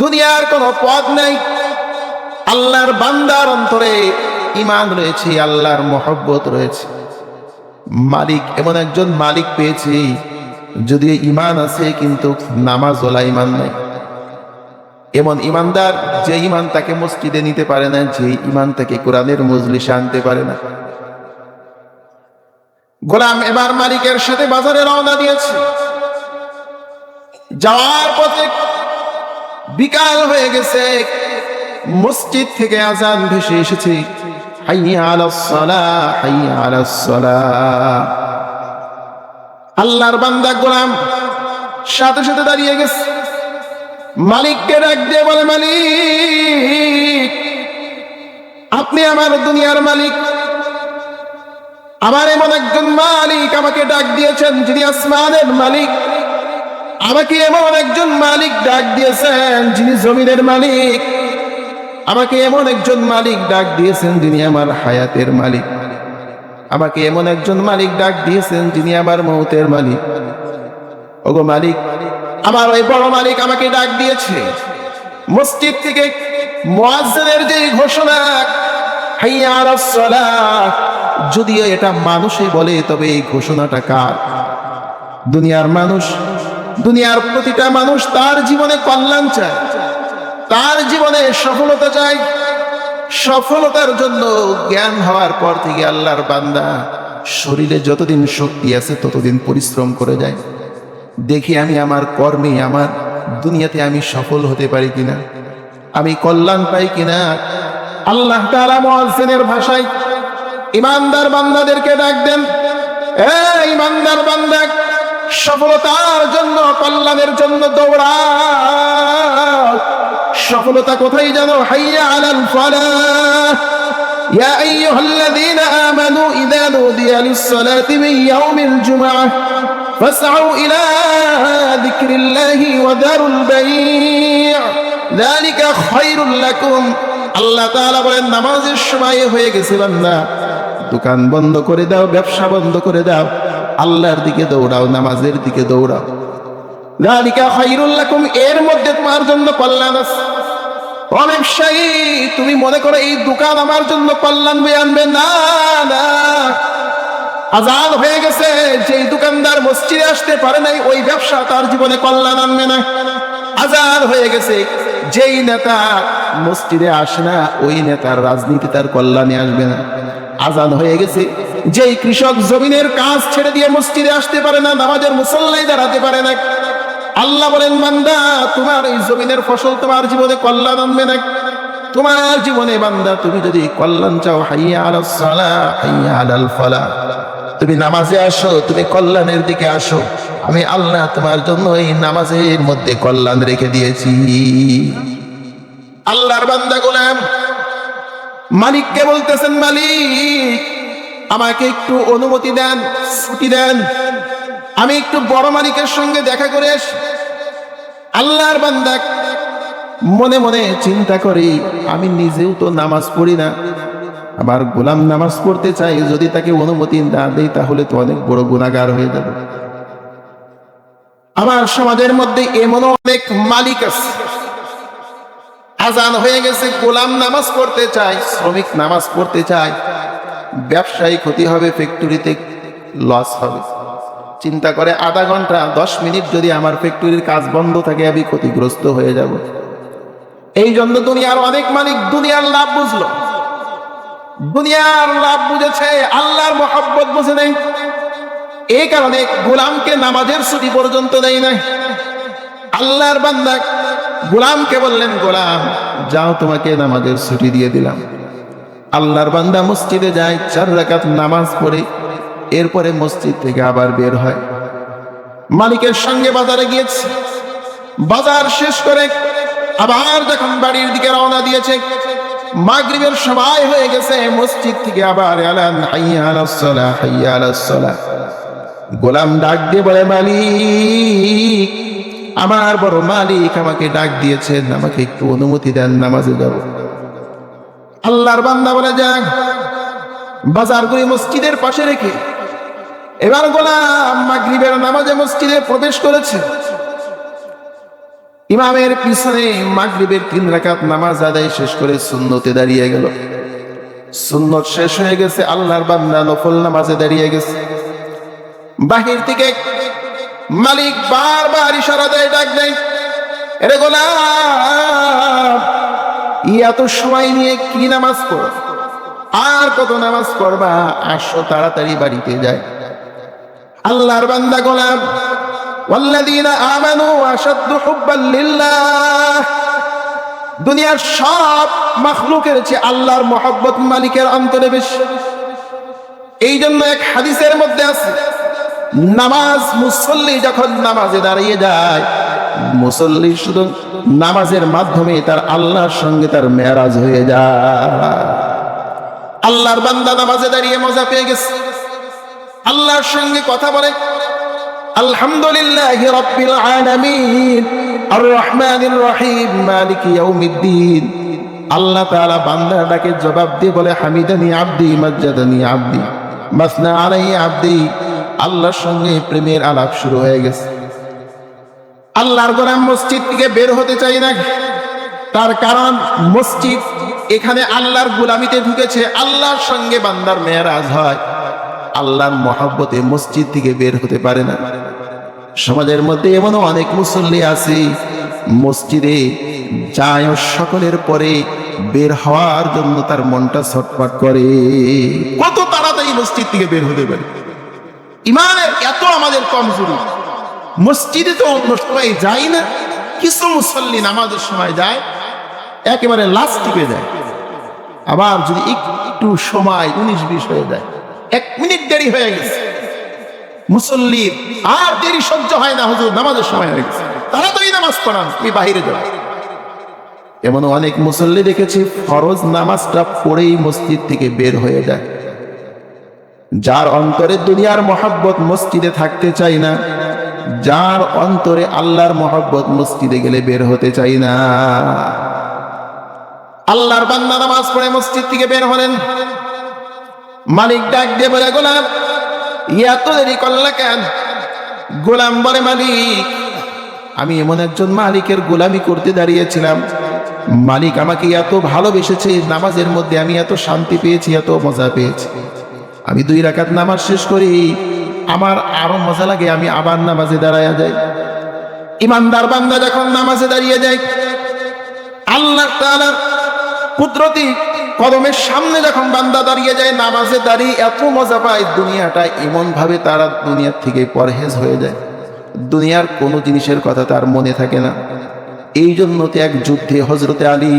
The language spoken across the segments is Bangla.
দুনিয়ার কোনো পদ নেই। আল্লাহর বান্দার অন্তরে ঈমান রয়েছে, আল্লাহর মহব্বত রয়েছে। মালিক এমন একজন মালিক পেয়েছি, যদিও ঈমান আছে কিন্তু নামাজ ওলা ঈমান নাই। এমন ঈমানদার যে ঈমান তাকে মসজিদে নিতে পারে না, যে ঈমান তাকে কোরআনের মজলিসে আনতে পারে না। গোলাম এবার মালিকের সাথে বাজারে রওনা দিয়েছে। যাওয়ার পথে বিকাল হয়ে গেছে, মসজিদ থেকে আজান ভেসে এসেছে, হাইয়া আলাস সালাহ, হাইয়া আলাস সালাহ। আল্লাহর বান্দা গোলাম সাথে সাথে দাঁড়িয়ে গেছে, মালিককে ডাক দিয়ে বলে, মালিক আপনি আমার দুনিয়ার মালিক, আমার এমন একজন মালিক আমাকে ডাক দিয়েছেন যিনি আসমানের মালিক, আমাকে এমন একজন মালিক ডাক দিয়েছেন যিনি জমিনের মালিক, আমাকে এমন একজন মালিক ডাক দিয়েছেন যিনি আমার হায়াতের মালিক, আমাকে এমন একজন মালিক ডাক দিয়েছেন যিনি আমার মৌতের মালিক। ওগো মালিক, আমার ওই বড় মালিক আমাকে ডাক দিয়েছে। মসজিদ থেকে মুয়াজ্জিনের যে ঘোষণা, হাইয়া আলাস সালাহ, যদিও এটা মানুষই বলে, তবে এই ঘোষণাটা কার? দুনিয়ার মানুষ, দুনিয়ার প্রতিটা মানুষ তার জীবনে কল্যাণ চায়, তার জীবনে সফলতা চায়। সফলতার জন্য জ্ঞান হওয়ার পর থেকে আল্লাহর বান্দা শরীরে যতদিন শক্তি আছে ততদিন পরিশ্রম করে যায়, দেখি আমি আমার কর্মে, আমার দুনিয়াতে আমি সফল হতে পারি কিনা, আমি কল্যাণ পাই কিনা। আল্লাহ তাআলা মুয়াজ্জিনের ভাষায় ইমানদার বান্দাদেরকে ডাক দেন, এ ইমানদার বান্দা, সফলতার জন্য, কল্যাণের জন্য দৌড়াও। সফলতা কোথায় জানো? হাইয়া আলাল ফালাহ। ইয়া আইয়ুহাল্লাযীনা আমানু ইযা নুদিয়া লিস-সালাতি মিন ইয়াউমিল জুমআহ ফাসআউ ইলা যিকরিল্লাহি ওয়া দারুল বাই', যালিকা খায়রুল লাকুম। আল্লাহ তাআলা বলেন, নামাজের সময় হয়ে গেছে বান্দা, দোকান বন্ধ করে দাও, ব্যবসা বন্ধ করে দাও, আল্লাহর দিকে দৌড়াও, নামাজের দিকে দৌড়াও। যালিকা খায়রুল লাকুম, এর মধ্যে তোমার জন্য কল্যাণ আছে। ও ব্যবসায়ী, তুমি মনে করো এই দোকান আমার জন্য কল্যাণ বয়ে আনবে? না না, আজান হয়ে গেছে, যেই দোকানদার মসজিদে আসতে পারে নাই ওই ব্যবসা তার জীবনে কল্যাণ আনবে না। আজান হয়ে গেছে, যেই নেতা মসজিদে আসে না ওই নেতার রাজনীতি তার কল্যাণে আসবে না। আজান হয়ে গেছে, যেই কৃষক জমিনের কাজ ছেড়ে দিয়ে মসজিদে আসতে পারে না, নামাজের মুসল্লায় দাঁড়াতে পারে না, আল্লাহ বলেন, বান্দা তোমার এই জমিনের ফসল তোমার জীবনে কল্যাণ আনবে না। তোমার জীবনে বান্দা তুমি যদি কল্যাণ চাও, হাইয়া আলাস সালাহ, হাইয়া আলাল ফালাহ, তুমি নামাজে আসো, তুমি কল্যাণের দিকে আসো। আমি আল্লাহ তোমার জন্য এই নামাজের মধ্যে কল্যাণ রেখে দিয়েছি। আল্লাহর বান্দা গোলাম মালিককে বলতেছেন, মালিক আমাকে একটু অনুমতি দেন, ছুটি দেন, আমি একটু বড় মালিকের সঙ্গে দেখা করে আসি। আল্লাহর বান্দা মনে মনে চিন্তা করি, আমি নিজেও তো নামাজ পড়ি না, আবার গোলাম নামাজ পড়তে চাই, যদি তাকে অনুমতি না দেই তাহলে তো অনেক বড় গুনাহগার হয়ে যাবে। আমার সমাজের মধ্যে এমনও অনেক মালিক আছে, আজান হয়ে গেছে, গোলাম নামাজ পড়তে চায়, শ্রমিক নামাজ পড়তে চায়, ব্যবসায়ী ক্ষতি হবে, ফ্যাক্টরিতে লস হবে, চিন্তা করে আধা ঘন্টা 10 মিনিট যদি আমার ফ্যাক্টরির কাজ বন্ধ থাকে আমি ক্ষতিগ্রস্ত হয়ে যাব। এই জন্য দুনিয়ার অনেক মালিক দুনিয়ার লাভ বুঝলো, দুনিয়ার লাভ বুঝেছে, আল্লাহর মহব্বত বুঝে নেই। এই কারণে গোলামকে নামাজের ছুটি পর্যন্ত দেয় না। আল্লাহর বান্দা গোলামকে বললেন, গোলাম যাও, তোমাকে নামাজের ছুটি দিয়ে দিলাম। আল্লাহর বান্দা মসজিদে যায়, 4 রাকাত নামাজ পড়ে এরপরে মসজিদ থেকে আবার বের হয়। মালিকের সঙ্গে বাজারে গিয়েছে, বাজার শেষ করে আবার যখন বাড়ির দিকে রওনা দিয়েছে, মাগরিবের সময় হয়ে গেছে, মসজিদ থেকে আবার এলান, হাইয়া আলাস সালাহ, হাইয়া আলাস সালাহ। গোলাম ডাক দিয়ে বলে, মালিক আমার বড় মালিক আমাকে ডাক দিয়েছেন, আমাকে একটু অনুমতি দেন, নামাজে যাব। আল্লাহর বান্দা বলে, যাক। বাজারগুলি মসজিদের পাশে রেখে এবার গোলাম মাগরিবের নামাজে মসজিদে প্রবেশ করেছে। ইমামের পিছনে মাগরিবের 3 রাকাত নামাজ আদায় শেষ করে সুন্নতে দাঁড়িয়ে গেল। সুন্নত শেষ হয়ে গেছে, আল্লাহর বান্দা নফল নামাজে দাঁড়িয়ে গেছে। বাহির থেকে মালিক বারবার ইশারা দেয়, ডাক দেয়, এরে গোলাম, এত সময় নিয়ে কি নামাজ পড়ো? আর কত নামাজ পড়বা? আসো তাড়াতাড়ি বাড়িতে যায়। আল্লাহর বান্দা গোলাম, ওয়াল্লাযীনা আমানু আশাদ্দু হুব্বান লিল্লাহ, দুনিয়ার সব মাখলুকের চেয়ে আল্লাহর মহব্বত মালিকের অন্তরে বেশি। এই জন্য এক হাদিসের মধ্যে আছে, নামাজ মুসল্লি যখন নামাজে দাঁড়িয়ে যায়, মুসল্লি শুধু নামাজের মাধ্যমে তার আল্লাহর সঙ্গে তার মেরাজ হয়ে যায়। আল্লাহর বান্দা নামাজে দাঁড়িয়ে মজা পেয়ে গেছে, আল্লাহর সঙ্গে কথা বলে, আলহামদুলিল্লাহি রাব্বিল আলামিন আর রহমানির রহিম মালিকি ইয়াউমিদ্দিন। আল্লাহ তাআলা বান্দার ডাকে জবাব দিয়ে বলে, হামিদানি আব্দি মাজ্জাদানি আব্দি মাসনা আলাইহি আব্দি। আল্লাহর সঙ্গে প্রেমের আলাপ শুরু হয়ে গেছে। আল্লাহর গোলাম মসজিদ থেকে বের হতে চাই না, তার কারণ মসজিদ এখানে আল্লাহর গোলামিতে ঢুকেছে, আল্লাহর সঙ্গে বান্দার মেরাজ হয়। আল্লাহর মহব্বতে মসজিদ থেকে বের হতে পারে না। সমাজের মধ্যে এমনও অনেক মুসল্লি আছে, মসজিদে যায় সকলের পরে বের হওয়ার জন্য তার মনটা ছটফট করে, কত তাড়াতাড়ি মসজিদ থেকে বের হতে পারে। ইমানের এত আমাদের কমজোরি, মসজিদে তো অন্য সময় যাই না, কিছু মুসল্লি নামাজের সময় যায়, একেবারে লাস্ট টিপে যায়। আবার যদি একটু সময় 19-20 হয়ে যায়, 1 মিনিট দেরি হয়ে গেছে, মুসল্লির আর দেরি সহ্য হয় না, হুজুর নামাজের সময় হয়ে গেছে, তাড়াতাড়ি নামাজ পড়ান, তুমি বাহিরে যাও। এমন অনেক মুসল্লি দেখেছি ফরজ নামাজটা পড়েই মসজিদ থেকে বের হয়ে যায়। যার অন্তরে দুনিয়ার মহব্বত মসজিদে থাকতে চাই না, যার অন্তরে আল্লাহর মহব্বত মসজিদে গেলে বের হতে চাই না। আল্লাহর বান্দা নামাজ পড়ে মসজিদ থেকে বের হলেন, মালিক ডাক দিয়ে বলে, গোলাম এত দেরি করলে কেন? গোলাম বলে, মালিক আমি এমন একজন মালিকের গোলামি করতে দাঁড়িয়েছিলাম, মালিক আমাকে এত ভালোবেসেছে, নামাজের মধ্যে আমি এত শান্তি পেয়েছি, এত মজা পেয়েছি, আমি 2 রাকাত নামাজ শেষ করি, আমার আরো মজা লাগে, আমি আবার নামাজে দাঁড়ায়া যাই। ইমানদার বান্দা যখন নামাজে দাঁড়িয়ে যায়, আল্লাহ তাআলা কুদরতি কদমের সামনে যখন বান্দা দাঁড়িয়ে যায়, নামাজে দাঁড়িয়ে এত মজা পায়, দুনিয়াটা এমন ভাবে তারা দুনিয়ার থেকে পরহেজ হয়ে যায়, দুনিয়ার কোনো জিনিসের কথা তার মনে থাকে না। এই জন্য তো এক যুদ্ধে হযরতে আলী,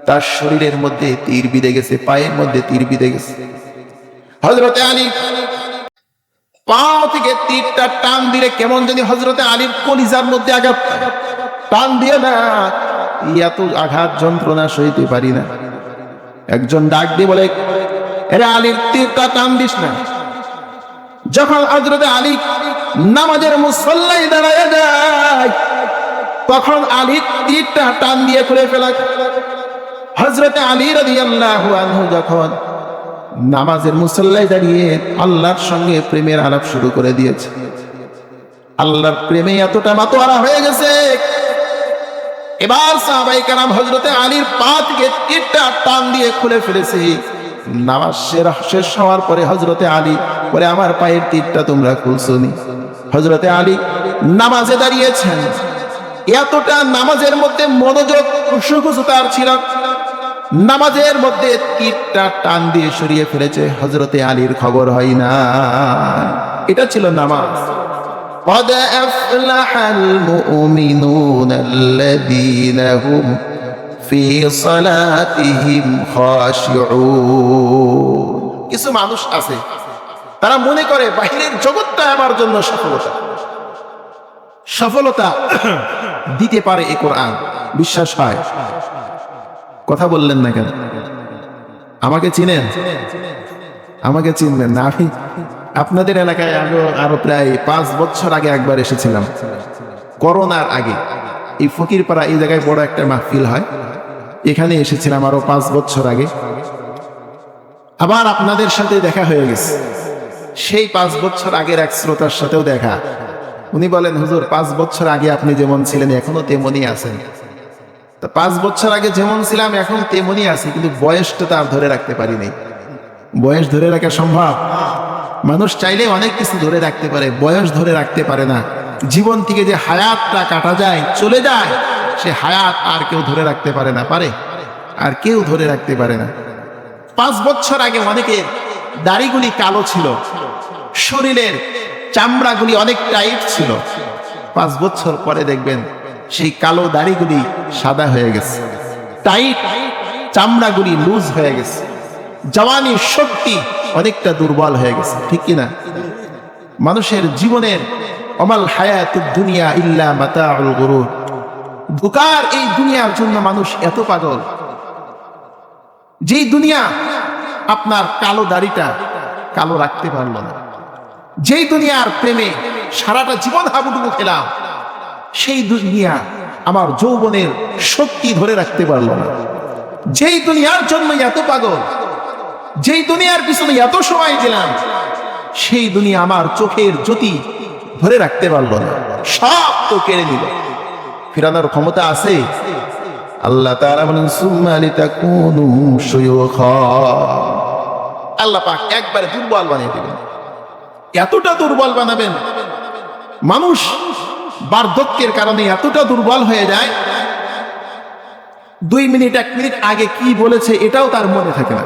তার শরীরের মধ্যে তীর বিঁধে গেছে, পায়ের মধ্যে তীর বিঁধে গেছে। হযরতে আলী পা থেকে তীরটা টান দিলে কেমন জানি হযরতে আলীর কলিজার মধ্যে আঘাত, টান দিয়ে না, এত আঘাত যন্ত্রণা সইতে পারি না। একজন ডাক দিয়ে বলে, আরে আলীর তীরটা টান দিস না। যখন হযরতে আলী নামাজের মুসল্লায় দাঁড়ায় যায়, তখন আলীর তীরটা টান দিয়ে খুলে ফেলা। হযরতে আলী রাদিয়াল্লাহু আনহু যখন নামাজের মুসল্লায় দাঁড়িয়ে আল্লাহর সঙ্গে প্রেমের আলাপ শুরু করে দিয়েছে, আল্লাহর প্রেমে এতটা মাতোয়ারা হয়ে গেছে, এবার সাহাবায়ে কেরাম হযরতে আলীর পা থেকে তীরটা টান দিয়ে খুলে ফেলেছে। নামাজ শেষ হওয়ার পরে হযরতে আলী বলে, আমার পায়ের তীরটা তোমরা খুলছনি। হযরতে আলী নামাজে দাঁড়িয়েছেন, এতটা নামাজের মধ্যে মনোযোগ খুশু তার ছিল, নামাজের মধ্যে তীরটা টান দিয়ে সরিয়ে ফেলেছে, হযরতে আলীর খবর হয় না। এটা ছিল নামাজ। قد أفلح المؤمنون الذين هم في صلاتهم خاشعون। কিছু মানুষ আছে তারা মনে করে বাহিরের জগৎটা আমার জন্য সফলতা, সফলতা দিতে পারে এই কোরআন, বিশ্বাস হয়। কথা বললেন না কেন? আমাকে চিনেন? আমাকে চিনবেন না? আমি আপনাদের এলাকায় আরো প্রায় 5 বছর আগে একবার এসেছিলাম, করোনার আগে। এই ফকিরপাড়া এই জায়গায় বড় একটা মাহফিল হয়, এখানে এসেছিলাম আরো 5 বছর আগে। আবার আপনাদের সাথে দেখা হয়ে গেছে, সেই 5 বছর আগের এক শ্রোতার সাথেও দেখা। উনি বলেন, হুজুর 5 বছর আগে আপনি যেমন ছিলেন এখনো তেমনই আছেন। তো 5 বছর আগে যেমন ছিলাম এখন তেমনই আছি, কিন্তু বয়সটা তো আর ধরে রাখতে পারিনি। বয়স ধরে রাখা সম্ভব? মানুষ চাইলে অনেক কিছু ধরে রাখতে পারে, বয়স ধরে রাখতে পারে না। জীবন থেকে যে হায়াতটা কাটা যায়, চলে যায়, সে হায়াত আর কেউ ধরে রাখতে পারে না। পারে? আর কেউ ধরে রাখতে পারে না। 5 বছর আগে অনেকের দাড়িগুলি কালো ছিল, শরীরের চামড়াগুলি অনেক টাইট ছিল। 5 বছর পরে দেখবেন সেই কালো দাড়িগুলি সাদা হয়ে গেছে, টাইট চামড়াগুলি লুজ হয়ে গেছে, জওয়ানির শক্তি অনেকটা দুর্বল হয়ে গেছে। ঠিক কিনা? মানুষের জীবনের অমাল হায়াতুদ দুনিয়া ইল্লা মাতাউল গুরুর, ধোঁকার এই দুনিয়ার জন্য মানুষ এত পাগল। যেই দুনিয়া আপনার কালো দাড়িটা কালো রাখতে পারলো না, যেই দুনিয়ার প্রেমে সারাটা জীবন হাবুডুবু খেলাম, সেই দুনিয়া আমার যৌবনের শক্তি ধরে রাখতে পারলো না। যেই দুনিয়ার জন্য এত পাগল, যেই দুনিয়ার পিছনে এত সময় দিলাম, সেই দুনিয়া আমার চোখের জ্যোতি ধরে রাখতে পারলো না, সব তো কেড়ে নিল। ফিরানোর ক্ষমতা আছে? আল্লাহ তাআলা বলেন, সুম্মা লিতাকুনু শুয়ুখা। আল্লাহ পাক একবারে দুর্বল বানিয়ে দিবেন, এতটা দুর্বল বানাবেন মানুষ বার্ধক্যের কারণে এতটা দুর্বল হয়ে যায়, 2 মিনিট 1 মিনিট আগে কি বলেছে এটাও তার মনে থাকে না।